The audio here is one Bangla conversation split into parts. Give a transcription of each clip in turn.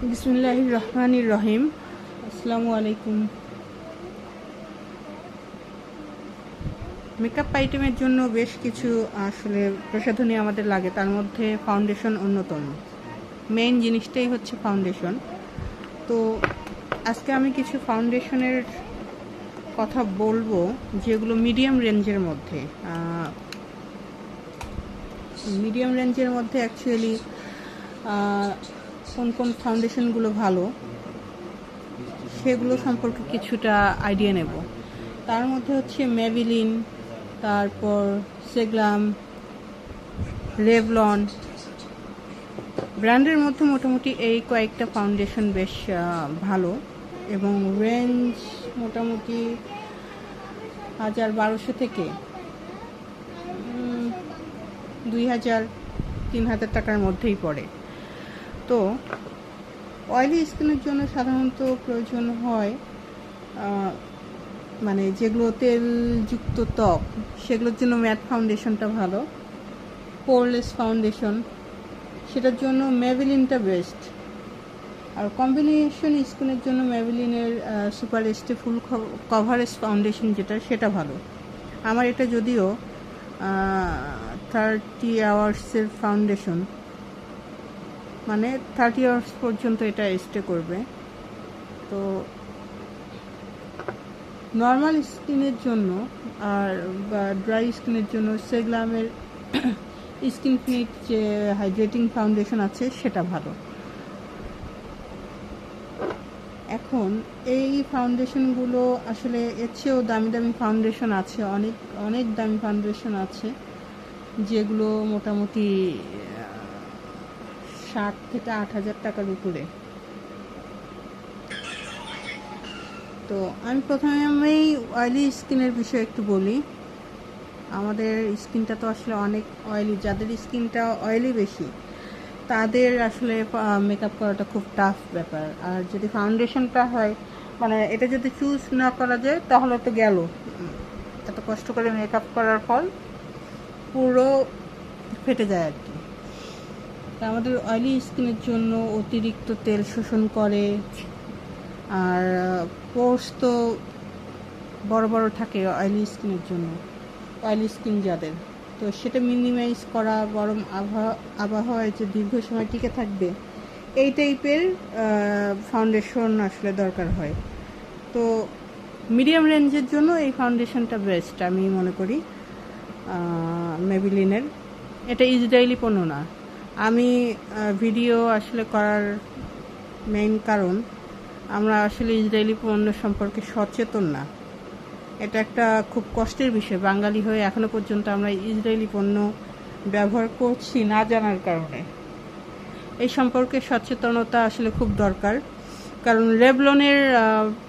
বিসমিল্লাহির রহমানির রহিম। আসসালামু আলাইকুম। মেকআপ আইটেমের জন্য বেশ কিছু আসলে প্রসাধনী আমাদের লাগে, তার মধ্যে ফাউন্ডেশন অন্যতম। মেইন জিনিসটাই হচ্ছে ফাউন্ডেশন। তো আজকে আমি কিছু ফাউন্ডেশনের কথা বলবো যেগুলো মিডিয়াম রেঞ্জের মধ্যে। অ্যাকচুয়ালি কোন কোন ফাউন্ডেশনগুলো ভালো সেগুলো সম্পর্কে কিছুটা আইডিয়া নেব। তার মধ্যে হচ্ছে মেভিলিন, তারপর সেগ্লাম, রেভলন ব্র্যান্ডের মধ্যে মোটামুটি এই কয়েকটা ফাউন্ডেশন বেশ ভালো, এবং রেঞ্জ মোটামুটি 1200 থেকে 2000-3000 টাকার মধ্যেই পড়ে। তো অয়েলি স্কিনের জন্য সাধারণত প্রয়োজন হয় মানে যেগুলো তেলযুক্ত ত্বক, সেগুলোর জন্য ম্যাট ফাউন্ডেশনটা ভালো। পোরলেস ফাউন্ডেশন, সেটার জন্য মেভিলিনটা বেস্ট। আর কম্বিনেশন স্কিনের জন্য মেভিলিনের super stay full coverage foundation সেটা ভালো। আমার এটা যদিও 30 আওয়ার্সের ফাউন্ডেশন, মানে 30 আওয়ার্স পর্যন্ত এটা স্টে করবে। তো নর্মাল স্কিনের জন্য আর বা ড্রাই স্কিনের জন্য সেগ্লামের স্কিন ফিট যে হাইড্রেটিং ফাউন্ডেশন আছে সেটা ভালো। এখন এই ফাউন্ডেশনগুলো আসলে এর চেয়েও দামি দামি ফাউন্ডেশন আছে, অনেক অনেক দামি ফাউন্ডেশন আছে যেগুলো মোটামুটি 7,000 থেকে 8,000 টাকার উপরে। তো আমি প্রথমে অয়েলি স্কিনের বিষয়ে একটু বলি। আমাদের স্কিনটা তো আসলে অনেক অয়েলি, যাদের স্কিনটা অয়েলি বেশি তাদের আসলে মেকআপ করাটা খুব টাফ ব্যাপার। আর যদি ফাউন্ডেশনটা হয়, মানে এটা যদি চুজ না করা যায় তাহলে তো গেল, এত কষ্ট করে মেকআপ করার ফল পুরো ফেটে যায় আর কি। তা আমাদের অয়েলি স্কিনের জন্য অতিরিক্ত তেল শোষণ করে, আর পোর্স তো বড় বড় থাকে অয়েলি স্কিনের জন্য, অয়েলি স্কিন যাদের, তো সেটা মিনিমাইজ করা, গরম আবহাওয়ায় যে দীর্ঘ সময় টিকে থাকবে এই টাইপের ফাউন্ডেশন আসলে দরকার হয়। তো মিডিয়াম রেঞ্জের জন্য এই ফাউন্ডেশনটা বেস্ট আমি মনে করি, মেভিলিনের। এটা ইসরায়েলি পণ্য না। আমি ভিডিও আসলে করার মেইন কারণ আমরা আসলে ইসরায়েলি পণ্য সম্পর্কে সচেতন না। এটা একটা খুব কষ্টের বিষয়, বাঙালি হয়ে এখনো পর্যন্ত আমরা ইসরায়েলি পণ্য ব্যবহার করছি না জানার কারণে। এই সম্পর্কে সচেতনতা আসলে খুব দরকার, কারণ রেভলনের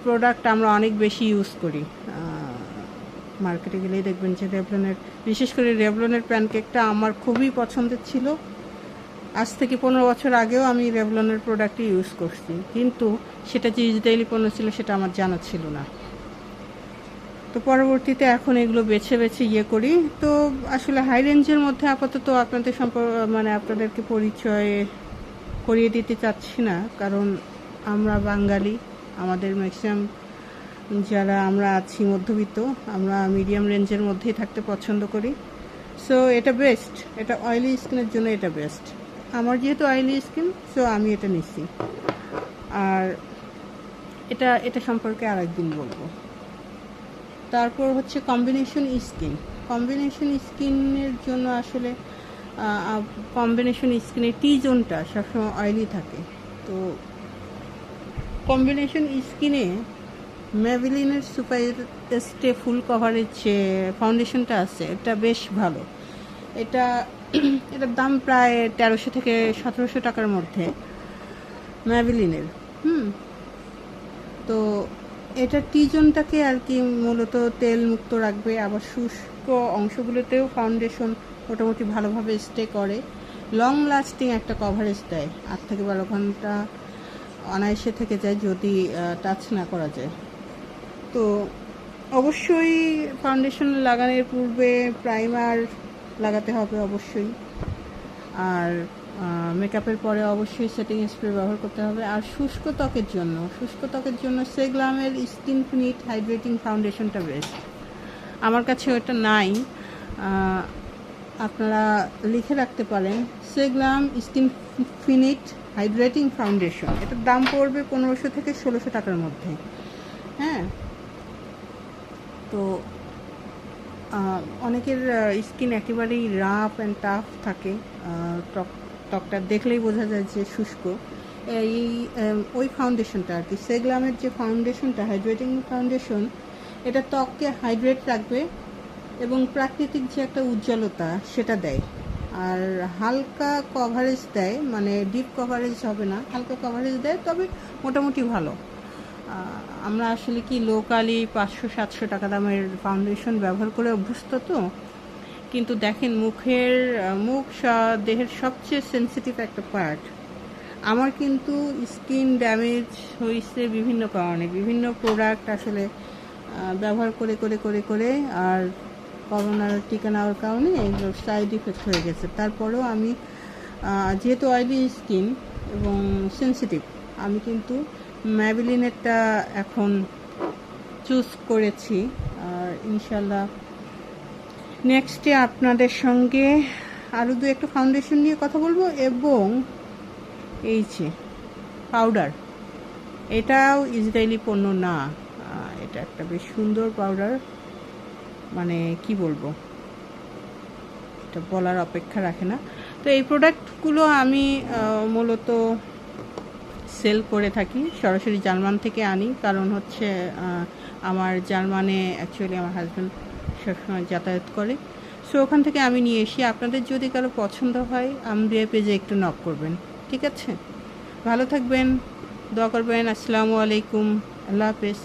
প্রোডাক্ট আমরা অনেক বেশি ইউজ করি। মার্কেটে গেলেই দেখবেন যে বিশেষ করে রেভলনের প্যানকেকটা আমার খুবই পছন্দের ছিল। আজ থেকে 15 বছর আগেও আমি রেভলনের প্রোডাক্টই ইউজ করছি, কিন্তু সেটা যে ইসরায়েলি পণ্য ছিল সেটা আমার জানা ছিল না। তো পরবর্তীতে এখন এগুলো বেছে বেছে করি। তো আসলে হাই রেঞ্জের মধ্যে আপাতত আপনাদেরকে পরিচয় করিয়ে দিতে চাচ্ছি না, কারণ আমরা বাঙালি, আমাদের ম্যাক্সিমাম যারা আমরা আছি মধ্যবিত্ত, আমরা মিডিয়াম রেঞ্জের মধ্যেই থাকতে পছন্দ করি। সো এটা বেস্ট, এটা অয়েলি স্কিনের জন্য এটা বেস্ট। আমার যেহেতু অয়েলি স্কিন, সো আমি এটা নিচ্ছি। আর এটা সম্পর্কে আরেকদিন বলবো। তারপর হচ্ছে কম্বিনেশন স্কিনের জন্য আসলে কম্বিনেশন স্কিনের টি জোনটা সবসময় অয়েলি থাকে। তো কম্বিনেশন স্কিনে মেভিলিনের সুপার স্টে ফুল কভারেজ যে ফাউন্ডেশনটা আছে এটা বেশ ভালো। এটার দাম প্রায় 1300 থেকে 1700 টাকার মধ্যে মেভিলিনের। তো এটা টি জোনটাকে আর কি মূলত তেল মুক্ত রাখবে, আবার শুষ্ক অংশগুলোতেও ফাউন্ডেশন মোটামুটি ভালোভাবে স্টে করে, লং লাস্টিং একটা কভারেজ দেয়, 8 থেকে 12 ঘন্টা অনায়াসে থেকে যায় যদি টাচ না করা যায়। তো অবশ্যই ফাউন্ডেশন লাগানোর পূর্বে প্রাইমার লাগাতে হবে অবশ্যই। আর মেকআপের পরে অবশ্যই সেটিং স্প্রে ব্যবহার করতে হবে। আর শুষ্ক ত্বকের জন্য সেগ্লামের স্কিন ফিনিট হাইড্রেটিং ফাউন্ডেশনটা বেস্ট। আমার কাছে ওটা নাই, আপনারা লিখে রাখতে পারেন সেগ্লাম স্কিন ফিনিট হাইড্রেটিং ফাউন্ডেশন। এটার দাম পড়বে 1500 থেকে 1600 টাকার মধ্যে। হ্যাঁ, তো অনেকের স্কিন একেবারেই রাফ অ্যান্ড টাফ থাকে, ত্বকটা দেখলেই বোঝা যায় যে শুষ্ক। এই ওই ফাউন্ডেশনটা আর কি, সেগ্লামের যে ফাউন্ডেশনটা হাইড্রেটিং ফাউন্ডেশন, এটা ত্বককে হাইড্রেট রাখবে এবং প্রাকৃতিক যে একটা উজ্জ্বলতা সেটা দেয়। আর হালকা কভারেজ দেয়, মানে ডিপ কভারেজ হবে না, হালকা কভারেজ দেয়, তবে মোটামুটি ভালো। আমরা আসলে কি লোকালি 500-700 টাকা দামের ফাউন্ডেশন ব্যবহার করে অভ্যস্ত, তো কিন্তু দেখেন মুখ দেহের সবচেয়ে সেন্সিটিভ একটা পার্ট। আমার কিন্তু স্কিন ড্যামেজ হয়েছে বিভিন্ন কারণে, বিভিন্ন প্রোডাক্ট আসলে ব্যবহার করে করে করে করে আর করোনার টিকা নেওয়ার কারণে এগুলোর সাইড ইফেক্ট হয়ে গেছে। তারপরেও আমি যেহেতু অয়েলি স্কিন এবং সেন্সিটিভ, আমি কিন্তু ম্যাবেলিনেরটা এখন চুজ করেছি। আর ইনশাল্লাহ নেক্সটে আপনাদের সঙ্গে আরও দু একটা ফাউন্ডেশন নিয়ে কথা বলবো। এবং এই যে পাউডার, এটাও ইসরায়েলি পণ্য না, এটা একটা বেশ সুন্দর পাউডার, মানে কি বলবো, এটা বলার অপেক্ষা রাখে না। তো এই প্রোডাক্টগুলো আমি মূলত সেল করে থাকি, সরাসরি জার্মান থেকে আনি, কারণ হচ্ছে আমার জার্মানে অ্যাকচুয়ালি আমার হাজব্যান্ড সবসময় যাতায়াত করে, সো ওখান থেকে আমি নিয়ে এসি। আপনাদের যদি কারো পছন্দ হয় আমরিয়া পেজে একটু নক করবেন, ঠিক আছে? ভালো থাকবেন, দোয়া করবেন। আসসালামু আলাইকুম, আল্লাহ হাফেজ।